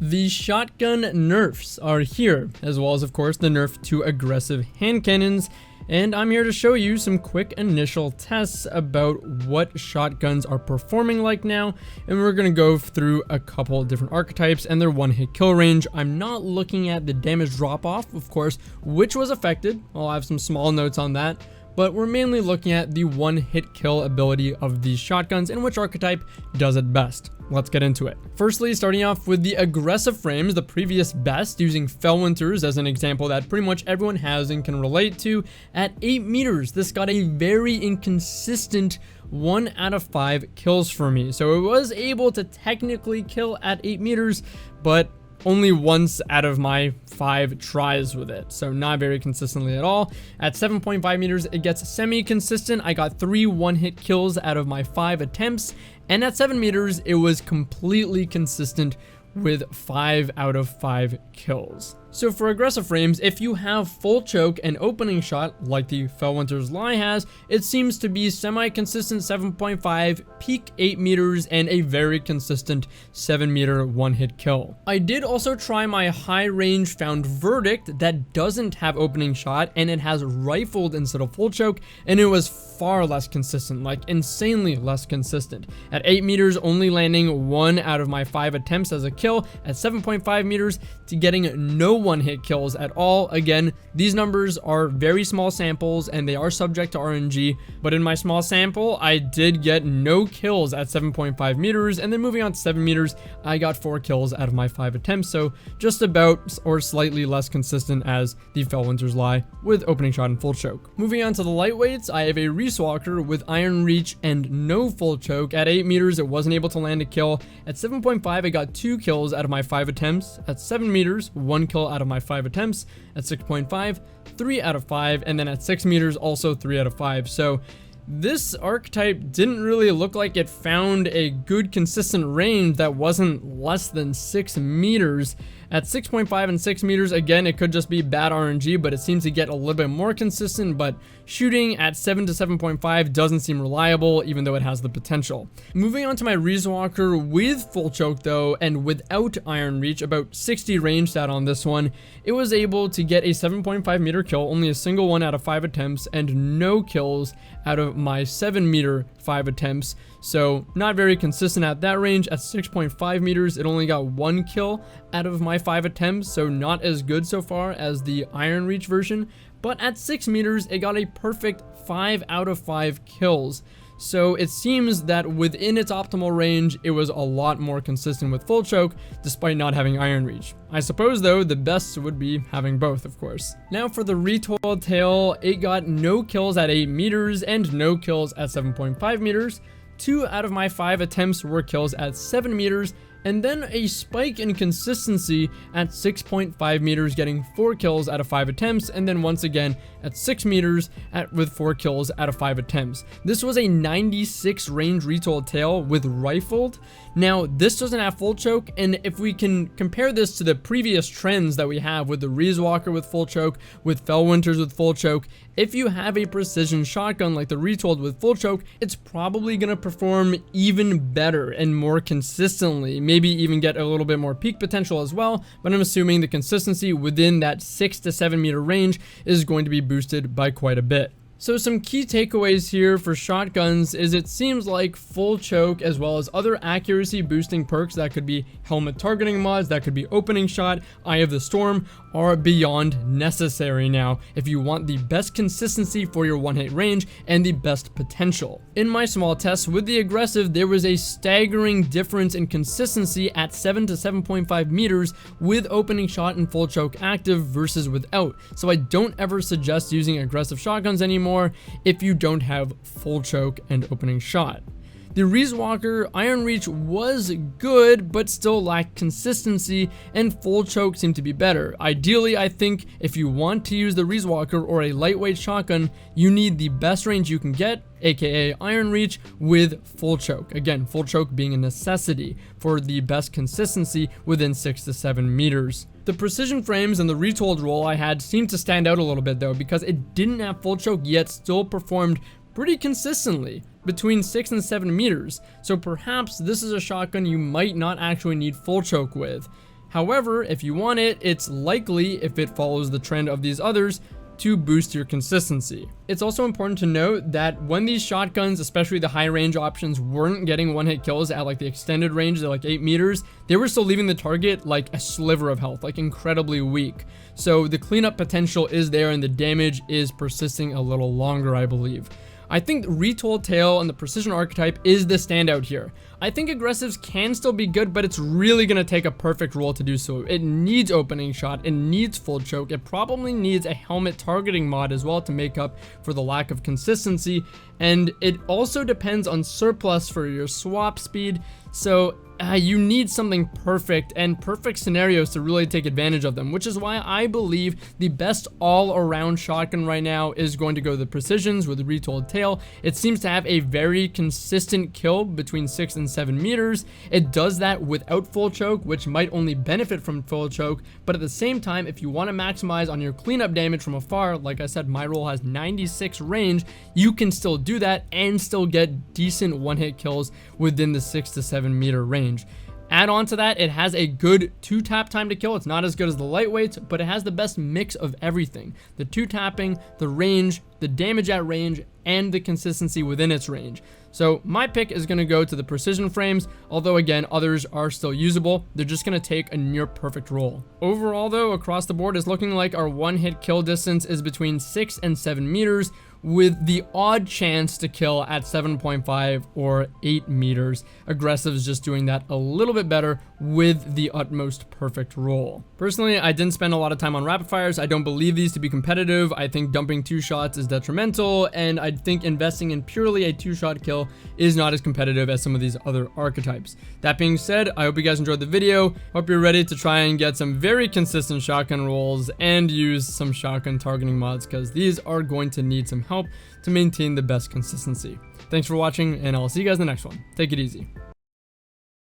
The shotgun nerfs are here, as well as of course the nerf to aggressive hand cannons, and I'm here to show you some quick initial tests about what shotguns are performing like now, and we're going to go through a couple different archetypes and their one-hit kill range. I'm not looking at the damage drop-off, of course, which was affected. I'll have some small notes on that, but we're mainly looking at the one-hit kill ability of these shotguns and which archetype does it best. Let's get into it. Firstly, starting off with the aggressive frames, the previous best, using Fellwinter's as an example that pretty much everyone has and can relate to. At 8 meters, this got a very inconsistent 1 out of 5 kills for me. So it was able to technically kill at 8 meters, but only once out of my 5 tries with it, so not very consistently at all. At 7.5 meters, it gets semi-consistent. I got 3 one-hit kills out of my 5 attempts, and at 7 meters, it was completely consistent with 5 out of 5 kills. So for aggressive frames, if you have full choke and opening shot like the Fellwinter's Lie has, it seems to be semi-consistent 7.5, peak 8 meters, and a very consistent 7 meter one-hit kill. I did also try my high range found Verdict that doesn't have opening shot and it has rifled instead of full choke, and it was far less consistent, like insanely less consistent. At 8 meters, only landing 1 out of my 5 attempts as a kill. At 7.5 meters, to getting no one-hit kills at all. Again, these numbers are very small samples and they are subject to RNG, but in my small sample, I did get no kills at 7.5 meters, and then moving on to 7 meters, I got 4 kills out of my 5 attempts, so just about or slightly less consistent as the Fellwinter's Lie with opening shot and full choke. Moving on to the lightweights, I have a Reeswalker with Iron Reach and no full choke. At 8 meters, it wasn't able to land a kill. At 7.5, I got 2 kills out of my 5 attempts. At 7 meters, 1 kill out of my 5 attempts. At 6.5, 3 out of 5, and then at 6 meters, also 3 out of 5. So this archetype didn't really look like it found a good consistent range that wasn't less than 6 meters. At 6.5 and 6 meters, again, it could just be bad RNG, but it seems to get a little bit more consistent, but shooting at 7 to 7.5 doesn't seem reliable, even though it has the potential. Moving on to my Reeswalker with full choke though, and without Iron Reach, about 60 range stat on this one, it was able to get a 7.5 meter kill, only a single 1 out of 5 attempts, and no kills out of my 7 meter 5 attempts. So not very consistent at that range. At 6.5 meters, it only got 1 kill out of my 5 attempts, so not as good so far as the Iron Reach version. But at 6 meters, it got a perfect 5 out of 5 kills. So it seems that within its optimal range, it was a lot more consistent with full choke, despite not having Iron Reach. I suppose though, the best would be having both, of course. Now for the Retoiled Tail, it got no kills at 8 meters and no kills at 7.5 meters. 2 out of my 5 attempts were kills at 7 meters, and then a spike in consistency at 6.5 meters, getting 4 kills out of 5 attempts, and then once again at 6 meters with 4 kills out of 5 attempts. This was a 96 range Retoiled Tail with rifled. Now this doesn't have full choke, and if we can compare this to the previous trends that we have with the Reeswalker with full choke, with Fellwinter's with full choke, if you have a precision shotgun like the Retoiled with full choke, it's probably going to perform even better and more consistently, maybe even get a little bit more peak potential as well, but I'm assuming the consistency within that 6 to 7 meter range is going to be boosted by quite a bit. So some key takeaways here for shotguns is it seems like full choke, as well as other accuracy boosting perks that could be helmet targeting mods, that could be opening shot, Eye of the Storm, are beyond necessary now if you want the best consistency for your one-hit range and the best potential. In my small tests with the aggressive, there was a staggering difference in consistency at 7 to 7.5 meters with opening shot and full choke active versus without. So I don't ever suggest using aggressive shotguns anymore if you don't have full choke and opening shot. The Reeswalker Iron Reach was good, but still lacked consistency, and full choke seemed to be better. Ideally, I think if you want to use the Reeswalker or a lightweight shotgun, you need the best range you can get, aka Iron Reach, with full choke. Again, full choke being a necessity for the best consistency within 6 to 7 meters. The precision frames and the retold roll I had seemed to stand out a little bit though, because it didn't have full choke yet still performed pretty consistently between 6 and 7 meters. So perhaps this is a shotgun you might not actually need full choke with. However, if you want it, it's likely, if it follows the trend of these others, to boost your consistency. It's also important to note that when these shotguns, especially the high range options, weren't getting one-hit kills at like the extended range, they're like 8 meters, they were still leaving the target like a sliver of health, like incredibly weak. So the cleanup potential is there and the damage is persisting a little longer, I believe. I think Retold Tail and the Precision archetype is the standout here. I think aggressives can still be good, but it's really going to take a perfect roll to do so. It needs opening shot, it needs full choke, it probably needs a helmet targeting mod as well to make up for the lack of consistency, and it also depends on surplus for your swap speed, so you need something perfect and perfect scenarios to really take advantage of them, which is why I believe the best all-around shotgun right now is going to go the Precisions with the Retold Tail. It seems to have a very consistent kill between 6 and 7 meters. It does that without full choke, which might only benefit from full choke, but at the same time, if you want to maximize on your cleanup damage from afar, like I said, my roll has 96 range, you can still do that and still get decent one-hit kills within the 6 to 7 meter range. Add on to that, it has a good 2-tap time to kill. It's not as good as the lightweights, but it has the best mix of everything. The 2-tapping, the range, the damage at range, and the consistency within its range. So my pick is going to go to the Precision frames, although again, others are still usable. They're just going to take a near perfect roll. Overall though, across the board, it's looking like our one-hit kill distance is between 6 and 7 meters, with the odd chance to kill at 7.5 or 8 meters. Aggressives just doing that a little bit better with the utmost perfect roll. Personally, I didn't spend a lot of time on rapid fires. I don't believe these to be competitive. I think dumping 2 shots is detrimental, and I think investing in purely a 2-shot kill is not as competitive as some of these other archetypes. That being said, I hope you guys enjoyed the video. Hope you're ready to try and get some very consistent shotgun rolls and use some shotgun targeting mods, because these are going to need some help to maintain the best consistency. Thanks for watching, and I'll see you guys in the next one. Take it easy.